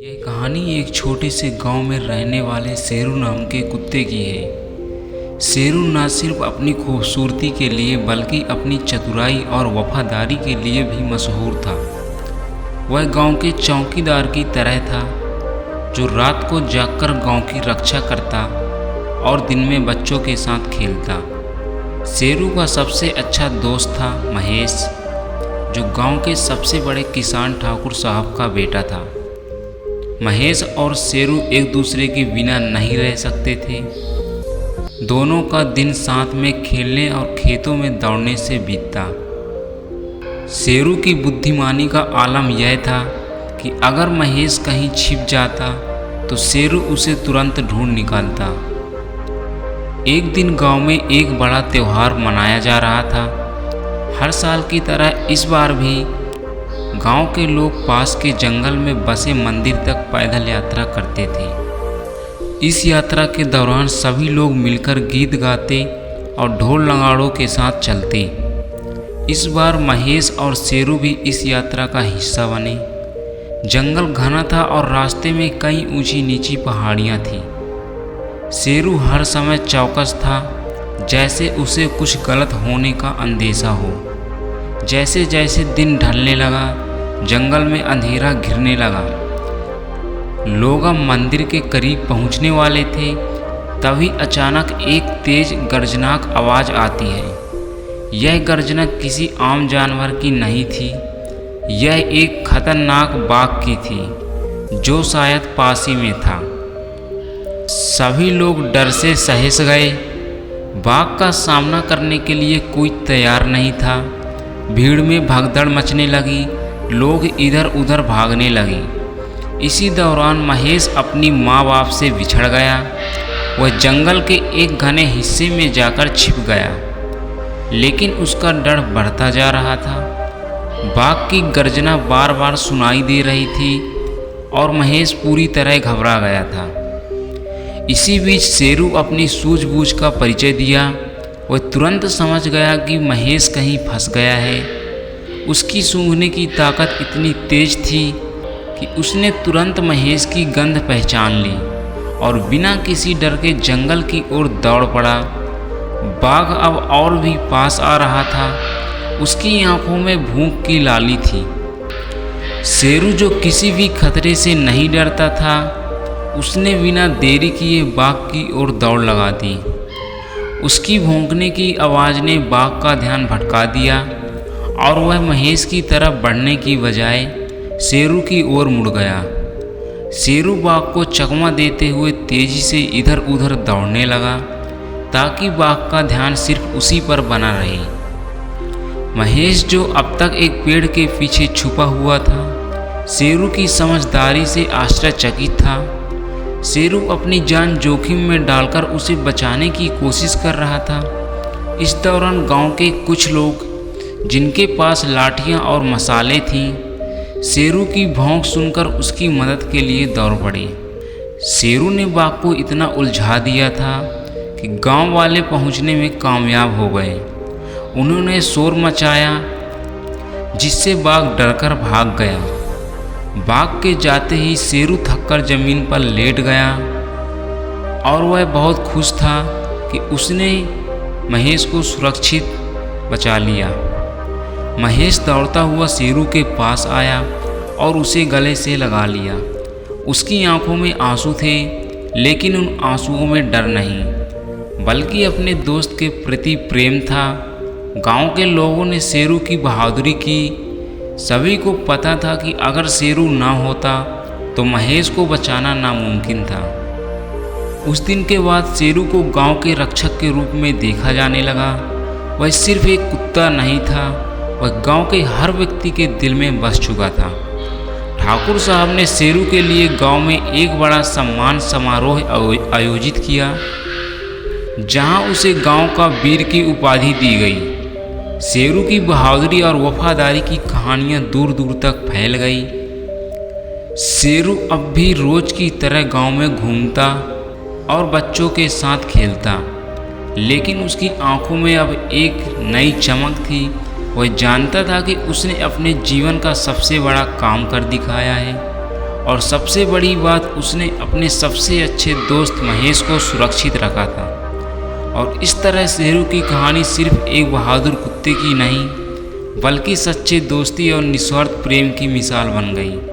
यह कहानी एक छोटे से गांव में रहने वाले शेरू नाम के कुत्ते की है। शेरू न सिर्फ अपनी खूबसूरती के लिए बल्कि अपनी चतुराई और वफादारी के लिए भी मशहूर था। वह गांव के चौकीदार की तरह था, जो रात को जागकर गांव की रक्षा करता और दिन में बच्चों के साथ खेलता। शेरू का सबसे अच्छा दोस्त था महेश, जो गांव के सबसे बड़े किसान ठाकुर साहब का बेटा था। महेश और शेरू एक दूसरे के बिना नहीं रह सकते थे। दोनों का दिन साथ में खेलने और खेतों में दौड़ने से बीतता। शेरू की बुद्धिमानी का आलम यह था कि अगर महेश कहीं छिप जाता तो शेरू उसे तुरंत ढूंढ निकालता। एक दिन गांव में एक बड़ा त्योहार मनाया जा रहा था। हर साल की तरह इस बार भी गांव के लोग पास के जंगल में बसे मंदिर तक पैदल यात्रा करते थे। इस यात्रा के दौरान सभी लोग मिलकर गीत गाते और ढोल नगाड़ों के साथ चलते। इस बार महेश और शेरू भी इस यात्रा का हिस्सा बने। जंगल घना था और रास्ते में कई ऊंची नीची पहाड़ियां थी। शेरू हर समय चौकस था, जैसे उसे कुछ गलत होने का अंदेशा हो। जैसे जैसे दिन ढलने लगा, जंगल में अंधेरा घिरने लगा। लोग अब मंदिर के करीब पहुंचने वाले थे, तभी अचानक एक तेज गर्जनाक आवाज़ आती है। यह गर्जना किसी आम जानवर की नहीं थी, यह एक खतरनाक बाघ की थी, जो शायद पास ही में था। सभी लोग डर से सहस गए। बाघ का सामना करने के लिए कोई तैयार नहीं था। भीड़ में भगदड़ मचने लगी, लोग इधर उधर भागने लगे। इसी दौरान महेश अपनी माँ बाप से बिछड़ गया। वह जंगल के एक घने हिस्से में जाकर छिप गया, लेकिन उसका डर बढ़ता जा रहा था। बाघ की गर्जना बार बार सुनाई दे रही थी और महेश पूरी तरह घबरा गया था। इसी बीच शेरू अपनी सूझबूझ का परिचय दिया। वह तुरंत समझ गया कि महेश कहीं फंस गया है। उसकी सूंघने की ताकत इतनी तेज थी कि उसने तुरंत महेश की गंध पहचान ली और बिना किसी डर के जंगल की ओर दौड़ पड़ा। बाघ अब और भी पास आ रहा था। उसकी आंखों में भूख की लाली थी। शेरू, जो किसी भी खतरे से नहीं डरता था, उसने बिना देरी किए बाघ की ओर दौड़ लगा दी। उसकी भौंकने की आवाज़ ने बाघ का ध्यान भटका दिया और वह महेश की तरफ बढ़ने की बजाय शेरू की ओर मुड़ गया। शेरू बाघ को चकमा देते हुए तेजी से इधर उधर दौड़ने लगा, ताकि बाघ का ध्यान सिर्फ उसी पर बना रहे। महेश, जो अब तक एक पेड़ के पीछे छुपा हुआ था, शेरू की समझदारी से आश्चर्यचकित था। शेरू अपनी जान जोखिम में डालकर उसे बचाने की कोशिश कर रहा था। इस दौरान गांव के कुछ लोग, जिनके पास लाठियां और मसाले थीं, शेरू की भौंक सुनकर उसकी मदद के लिए दौड़ पड़े। शेरू ने बाघ को इतना उलझा दिया था कि गांव वाले पहुंचने में कामयाब हो गए। उन्होंने शोर मचाया, जिससे बाघ डरकर भाग गया। बाघ के जाते ही शेरू थककर जमीन पर लेट गया और वह बहुत खुश था कि उसने महेश को सुरक्षित बचा लिया। महेश दौड़ता हुआ शेरू के पास आया और उसे गले से लगा लिया। उसकी आंखों में आंसू थे, लेकिन उन आंसुओं में डर नहीं, बल्कि अपने दोस्त के प्रति प्रेम था। गांव के लोगों ने शेरू की बहादुरी की। सभी को पता था कि अगर शेरू ना होता तो महेश को बचाना नामुमकिन था। उस दिन के बाद शेरू को गांव के रक्षक के रूप में देखा जाने लगा। वह सिर्फ एक कुत्ता नहीं था, वह गांव के हर व्यक्ति के दिल में बस चुका था। ठाकुर साहब ने शेरू के लिए गांव में एक बड़ा सम्मान समारोह आयोजित किया, जहां उसे गांव का वीर की उपाधि दी गई। शेरू की बहादुरी और वफादारी की कहानियां दूर दूर तक फैल गई। शेरू अब भी रोज की तरह गांव में घूमता और बच्चों के साथ खेलता, लेकिन उसकी आंखों में अब एक नई चमक थी। वह जानता था कि उसने अपने जीवन का सबसे बड़ा काम कर दिखाया है और सबसे बड़ी बात, उसने अपने सबसे अच्छे दोस्त महेश को सुरक्षित रखा था। और इस तरह शेरू की कहानी सिर्फ एक बहादुर कुत्ते की नहीं, बल्कि सच्चे दोस्ती और निस्वार्थ प्रेम की मिसाल बन गई।